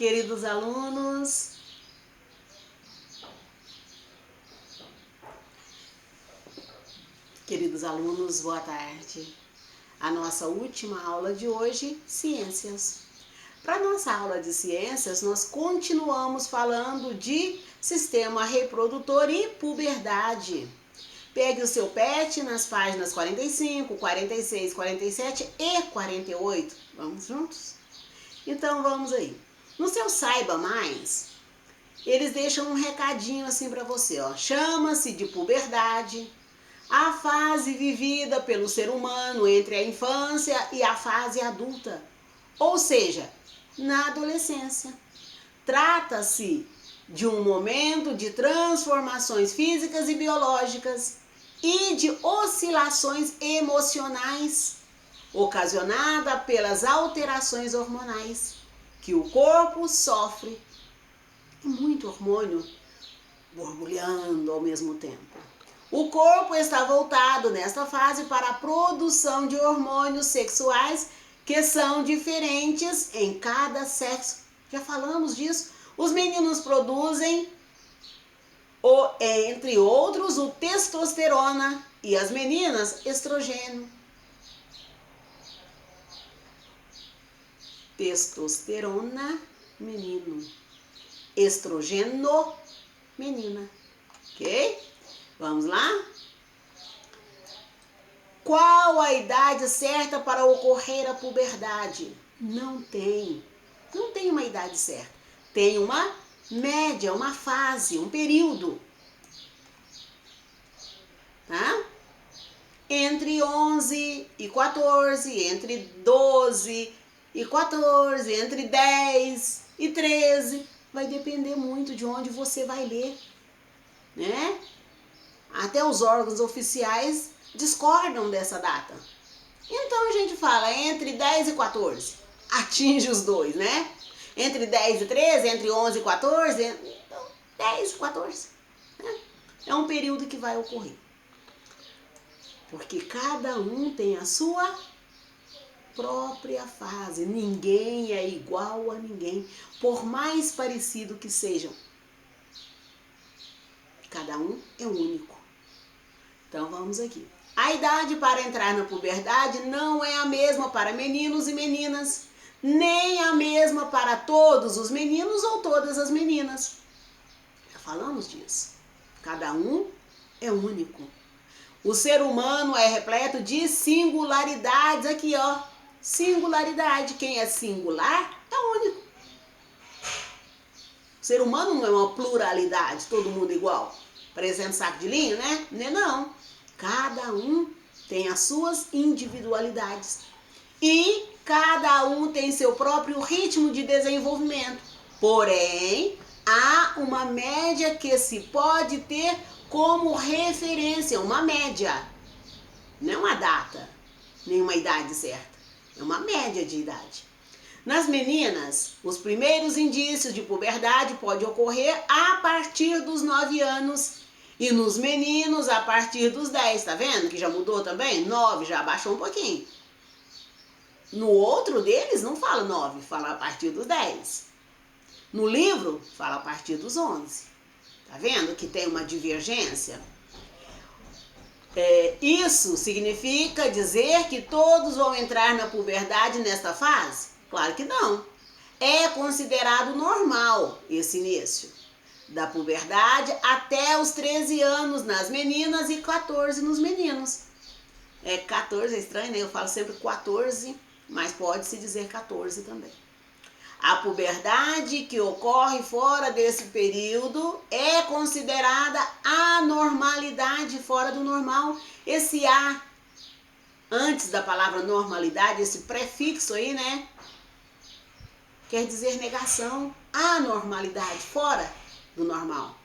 Queridos alunos, boa tarde. A nossa última aula de hoje, ciências. Para nossa aula de ciências, nós continuamos falando de sistema reprodutor e puberdade. Pegue o seu PET nas páginas 45, 46, 47 e 48. Vamos juntos? Então vamos aí. No seu Saiba Mais, eles deixam um recadinho assim para você, ó. Chama-se de puberdade a fase vivida pelo ser humano entre a infância e a fase adulta, ou seja, na adolescência. Trata-se de um momento de transformações físicas e biológicas e de oscilações emocionais ocasionada pelas alterações hormonais que o corpo sofre. Muito hormônio borbulhando ao mesmo tempo. O corpo está voltado nesta fase para a produção de hormônios sexuais que são diferentes em cada sexo. Já falamos disso. Os meninos produzem, entre outros, o testosterona e as meninas, estrogênio. Testosterona, menino. Estrogênio, menina. Ok? Vamos lá? Qual a idade certa para ocorrer a puberdade? Não tem. Não tem uma idade certa. Tem uma média, uma fase, um período. Tá? Entre 11 e 14, entre 12 e 14, entre 10 e 13. Vai depender muito de onde você vai ler, né? Até os órgãos oficiais discordam dessa data. Então a gente fala entre 10 e 14. Atinge os dois, né? Entre 10 e 13, entre 11 e 14, então 10 e 14. Né? É um período que vai ocorrer. Porque cada um tem a sua própria fase. Ninguém é igual a ninguém, por mais parecido que sejam. Cada um é único. Então vamos aqui. A idade para entrar na puberdade não é a mesma para meninos e meninas, nem a mesma para todos os meninos ou todas as meninas. Já falamos disso. Cada um é único. O ser humano é repleto de singularidades. Aqui, ó. Singularidade. Quem é singular é único. O ser humano não é uma pluralidade, todo mundo igual. Parecendo saco de linho, né? Não. Cada um tem as suas individualidades. E cada um tem seu próprio ritmo de desenvolvimento. Porém, há uma média que se pode ter como referência, uma média. Não é uma data, nem uma idade certa. É uma média de idade. Nas meninas, os primeiros indícios de puberdade podem ocorrer a partir dos 9 anos. E nos meninos, a partir dos 10, tá vendo? Que já mudou também? 9, já abaixou um pouquinho. No outro deles, não fala 9, fala a partir dos 10. No livro, fala a partir dos 11. Tá vendo que tem uma divergência? Isso significa dizer que todos vão entrar na puberdade nesta fase? Claro que não. É considerado normal esse início da puberdade até os 13 anos nas meninas e 14 nos meninos. 14 é estranho, né? Eu falo sempre 14, mas pode-se dizer 14 também. A puberdade que ocorre fora desse período é considerada anormalidade, fora do normal. Esse A, antes da palavra normalidade, esse prefixo aí, né? Quer dizer negação, anormalidade, fora do normal,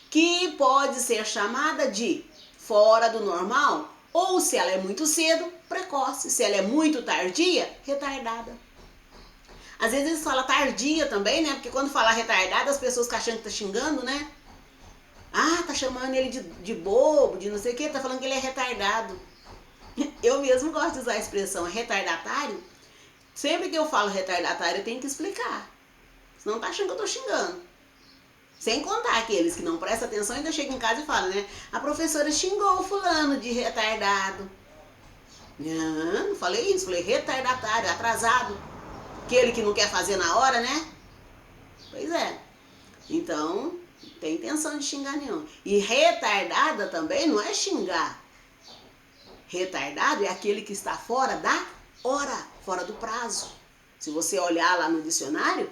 que pode ser chamada de fora do normal, ou se ela é muito cedo, precoce, se ela é muito tardia, retardada. Às vezes eles falam tardia também, né? Porque quando fala retardada, as pessoas ficam achando que tá xingando, né? Ah, tá chamando ele de bobo, de não sei o que, tá falando que ele é retardado. Eu mesmo gosto de usar a expressão retardatário. Sempre que eu falo retardatário, eu tenho que explicar. Senão tá achando que eu tô xingando. Sem contar aqueles que não prestam atenção e ainda chegam em casa e falam, né? A professora xingou o fulano de retardado. Não falei isso, falei retardatário, atrasado. Aquele que não quer fazer na hora, né? Pois é. Então, não tem intenção de xingar nenhum. E retardada também não é xingar. Retardado é aquele que está fora da hora, fora do prazo. Se você olhar lá no dicionário,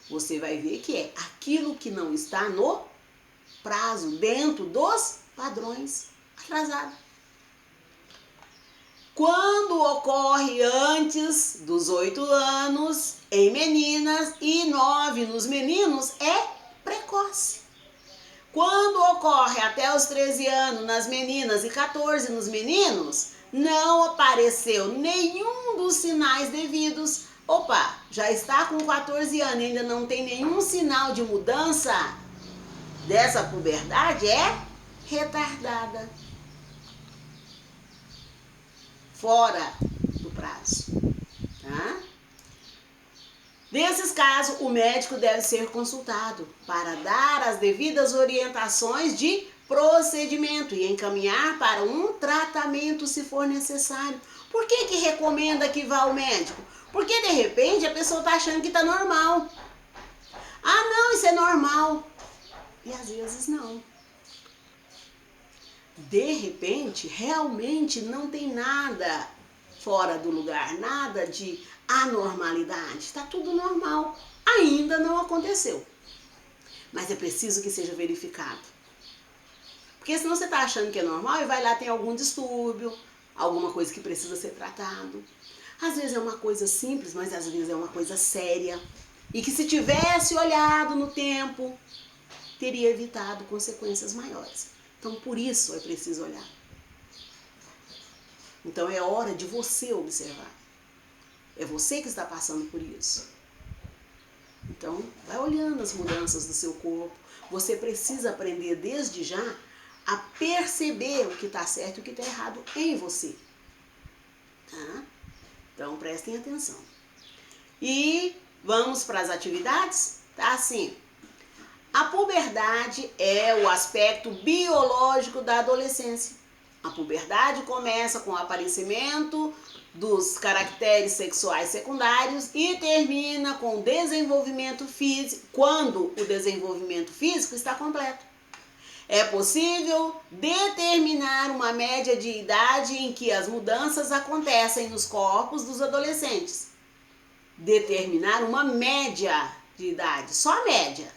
você vai ver que é aquilo que não está no prazo, dentro dos padrões. Atrasado. Quando ocorre antes dos 8 anos em meninas e 9 nos meninos, é precoce. Quando ocorre até os 13 anos nas meninas e 14 nos meninos, não apareceu nenhum dos sinais devidos. Opa, já está com 14 anos e ainda não tem nenhum sinal de mudança dessa puberdade, é retardada. Fora do prazo, tá? Nesses casos, o médico deve ser consultado para dar as devidas orientações de procedimento e encaminhar para um tratamento se for necessário. Por que recomenda que vá ao médico? Porque de repente a pessoa está achando que está normal. Ah, não, isso é normal. E às vezes não. De repente, realmente não tem nada fora do lugar, nada de anormalidade. Está tudo normal. Ainda não aconteceu. Mas é preciso que seja verificado. Porque senão você está achando que é normal e vai lá, tem algum distúrbio, alguma coisa que precisa ser tratado. Às vezes é uma coisa simples, mas às vezes é uma coisa séria. E que se tivesse olhado no tempo, teria evitado consequências maiores. Então, por isso é preciso olhar. Então, é hora de você observar. É você que está passando por isso. Então, vai olhando as mudanças do seu corpo. Você precisa aprender desde já a perceber o que está certo e o que está errado em você. Tá? Então, prestem atenção. E vamos para as atividades? Tá assim. A puberdade é o aspecto biológico da adolescência. A puberdade começa com o aparecimento dos caracteres sexuais secundários e termina com o desenvolvimento físico, quando o desenvolvimento físico está completo. É possível determinar uma média de idade em que as mudanças acontecem nos corpos dos adolescentes. Determinar uma média de idade, só a média.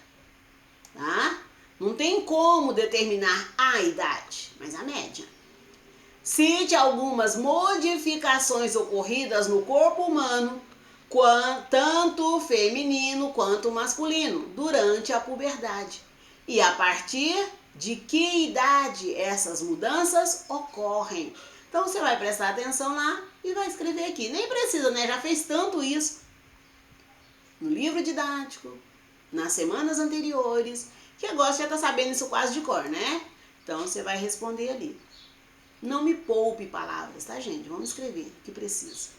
Tá? Não tem como determinar a idade, mas a média. Cite algumas modificações ocorridas no corpo humano, tanto feminino quanto masculino, durante a puberdade. E a partir de que idade essas mudanças ocorrem. Então você vai prestar atenção lá e vai escrever aqui. Nem precisa, né? Já fez tanto isso no livro didático, nas semanas anteriores, que agora você já está sabendo isso quase de cor, né? Então você vai responder ali. Não me poupe palavras, tá, gente? Vamos escrever o que precisa.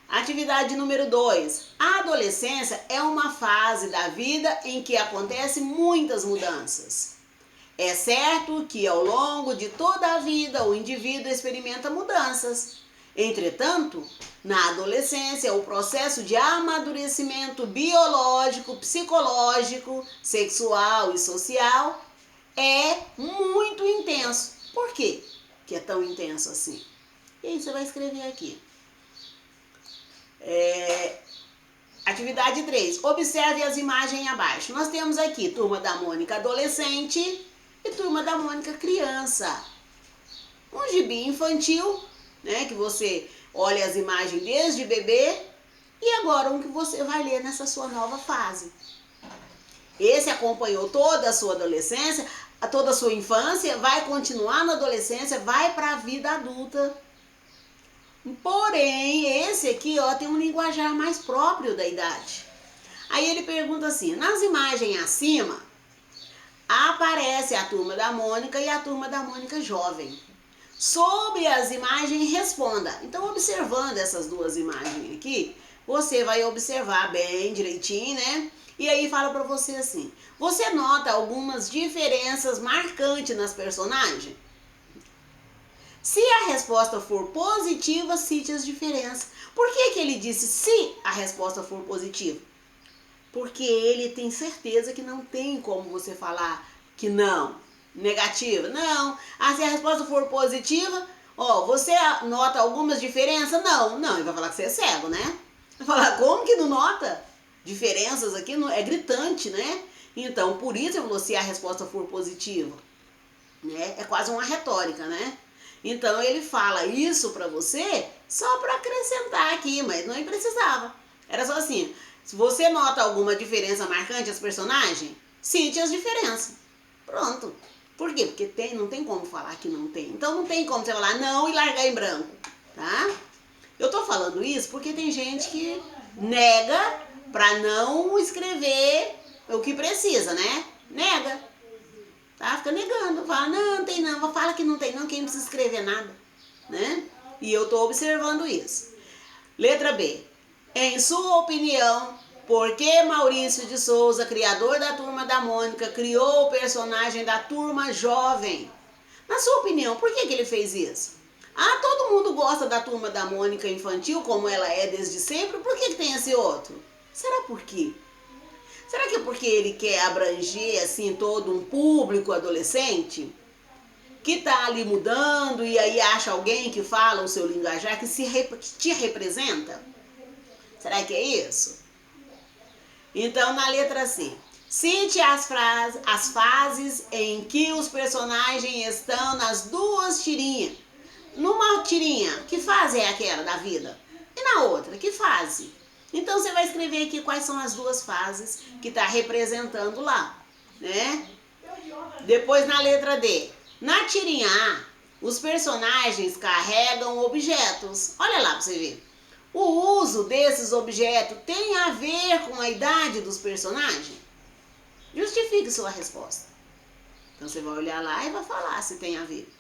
Atividade número 2. A adolescência é uma fase da vida em que acontecem muitas mudanças. É certo que ao longo de toda a vida o indivíduo experimenta mudanças. Entretanto, na adolescência, o processo de amadurecimento biológico, psicológico, sexual e social é muito intenso. Por quê que é tão intenso assim? E aí você vai escrever aqui. Atividade 3. Observe as imagens abaixo. Nós temos aqui Turma da Mônica adolescente e Turma da Mônica criança. Um gibi infantil, né, que você olha as imagens desde bebê, e agora um que você vai ler nessa sua nova fase. Esse acompanhou toda a sua adolescência, toda a sua infância, vai continuar na adolescência, vai para a vida adulta. Porém, esse aqui, ó, tem um linguajar mais próprio da idade. Aí ele pergunta assim, nas imagens acima, aparece a Turma da Mônica e a Turma da Mônica jovem. Sobre as imagens, responda. Então, observando essas duas imagens aqui, você vai observar bem direitinho, né? E aí fala pra você assim, você nota algumas diferenças marcantes nas personagens? Se a resposta for positiva, cite as diferenças. Por que ele disse se a resposta for positiva? Porque ele tem certeza que não tem como você falar que não, negativa. Não, se a resposta for positiva, você nota algumas diferenças? Não, ele vai falar que você é cego, né? Vai falar, como que não nota? Diferenças aqui é gritante, né? Então, por isso ele falou, se a resposta for positiva, né? É quase uma retórica, né? Então ele fala isso pra você só pra acrescentar aqui, mas não precisava. Era só assim, se você nota alguma diferença marcante as personagens, cite as diferenças. Pronto. Por quê? Porque não tem como falar que não tem. Então não tem como você falar não e largar em branco, tá? Eu tô falando isso porque tem gente que nega pra não escrever o que precisa, né? Nega. Tá? Fica negando, fala, não tem não, fala que não tem não, que não precisa escrever nada, né? E eu tô observando isso. Letra B. Em sua opinião, por que Maurício de Souza, criador da Turma da Mônica, criou o personagem da Turma Jovem? Na sua opinião, por que ele fez isso? Todo mundo gosta da Turma da Mônica infantil, como ela é desde sempre, por que tem esse outro? Será por quê? Será que é porque ele quer abranger assim todo um público adolescente que tá ali mudando e aí acha alguém que fala o seu linguajar que te representa? Será que é isso? Então, na letra C, cite as fases em que os personagens estão nas duas tirinhas. Numa tirinha, que fase é aquela da vida? E na outra, que fase? Então você vai escrever aqui quais são as duas fases que está representando lá, né? Depois na letra D. Na tirinha A, os personagens carregam objetos. Olha lá para você ver. O uso desses objetos tem a ver com a idade dos personagens? Justifique sua resposta. Então você vai olhar lá e vai falar se tem a ver.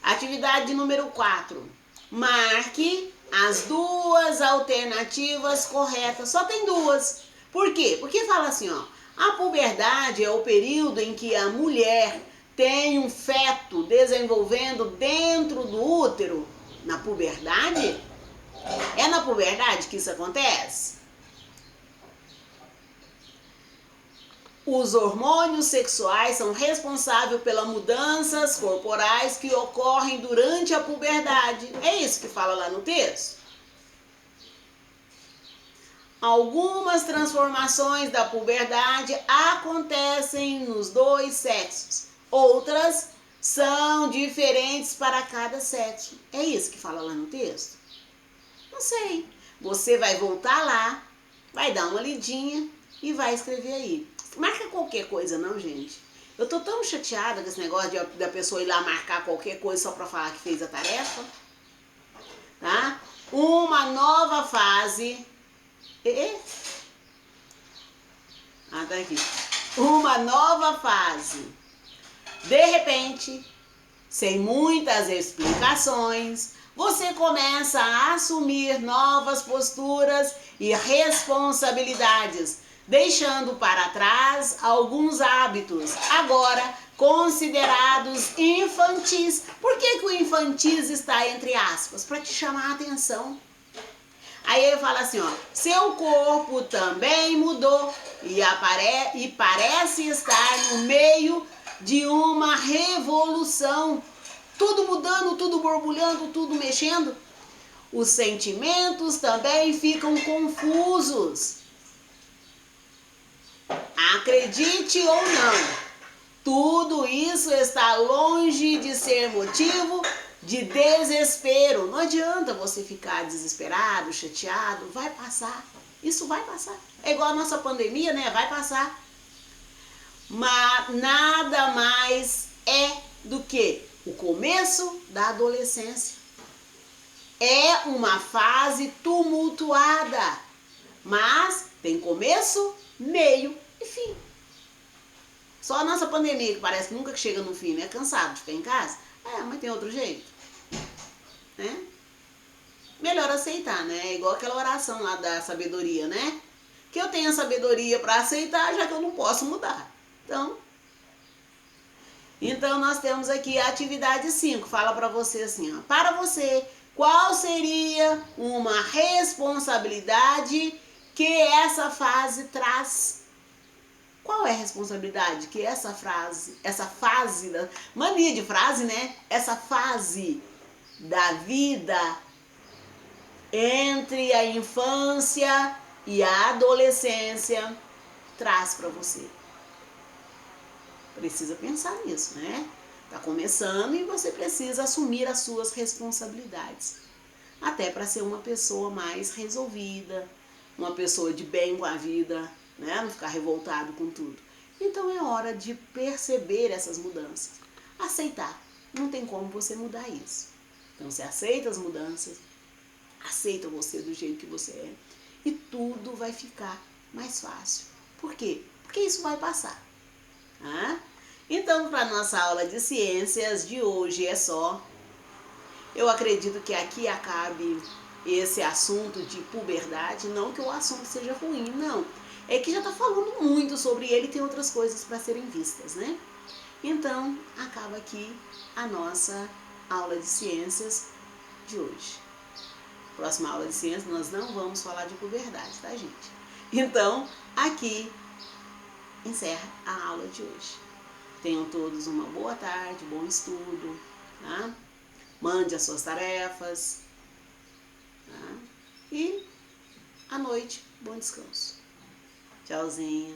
Atividade número 4. Marque as duas alternativas corretas. Só tem duas. Por quê? Porque fala assim, a puberdade é o período em que a mulher tem um feto desenvolvendo dentro do útero. Na puberdade? É na puberdade que isso acontece? Os hormônios sexuais são responsáveis pelas mudanças corporais que ocorrem durante a puberdade. É isso que fala lá no texto. Algumas transformações da puberdade acontecem nos dois sexos. Outras são diferentes para cada sexo. É isso que fala lá no texto? Não sei. Você vai voltar lá, vai dar uma lidinha e vai escrever aí. Marca qualquer coisa não, gente. Eu tô tão chateada com esse negócio da pessoa ir lá marcar qualquer coisa só pra falar que fez a tarefa. Tá? Uma nova fase. Tá aqui. Uma nova fase. De repente, sem muitas explicações, você começa a assumir novas posturas e responsabilidades, deixando para trás alguns hábitos, agora considerados infantis. Por que o infantis está entre aspas? Para te chamar a atenção. Aí ele fala assim, seu corpo também mudou e parece estar no meio de uma revolução. Tudo mudando, tudo borbulhando, tudo mexendo. Os sentimentos também ficam confusos. Acredite ou não, tudo isso está longe de ser motivo de desespero. Não adianta você ficar desesperado, chateado, vai passar. Isso vai passar. É igual a nossa pandemia, né? Vai passar. Mas nada mais é do que o começo da adolescência. É uma fase tumultuada, mas tem começo, meio e fim. Só a nossa pandemia, que parece que nunca chega no fim, né? Cansado de ficar em casa. Mas tem outro jeito, né? melhor aceitar, né? É igual aquela oração lá da sabedoria, né? Que eu tenha sabedoria para aceitar, já que eu não posso mudar. Então nós temos aqui a atividade 5. Fala para você assim, ó. Para você, qual seria uma responsabilidade que essa fase traz? Qual é a responsabilidade que essa fase, mania de frase, né? Essa fase da vida entre a infância e a adolescência traz para você? Precisa pensar nisso, né? Tá começando e você precisa assumir as suas responsabilidades. Até para ser uma pessoa mais resolvida, uma pessoa de bem com a vida, né? Não ficar revoltado com tudo. Então é hora de perceber essas mudanças. Aceitar. Não tem como você mudar isso. Então você aceita as mudanças, aceita você do jeito que você é e tudo vai ficar mais fácil. Por quê? Porque isso vai passar. Então, para a nossa aula de ciências de hoje é só. Eu acredito que aqui acabe esse assunto de puberdade. Não que o assunto seja ruim, não. É que já está falando muito sobre ele e tem outras coisas para serem vistas, né? Então, acaba aqui a nossa aula de ciências de hoje. Próxima aula de ciências nós não vamos falar de puberdade, tá, gente? Então, aqui encerra a aula de hoje. Tenham todos uma boa tarde, bom estudo, tá? Mande as suas tarefas, tá? E à noite, bom descanso. Tchauzinho.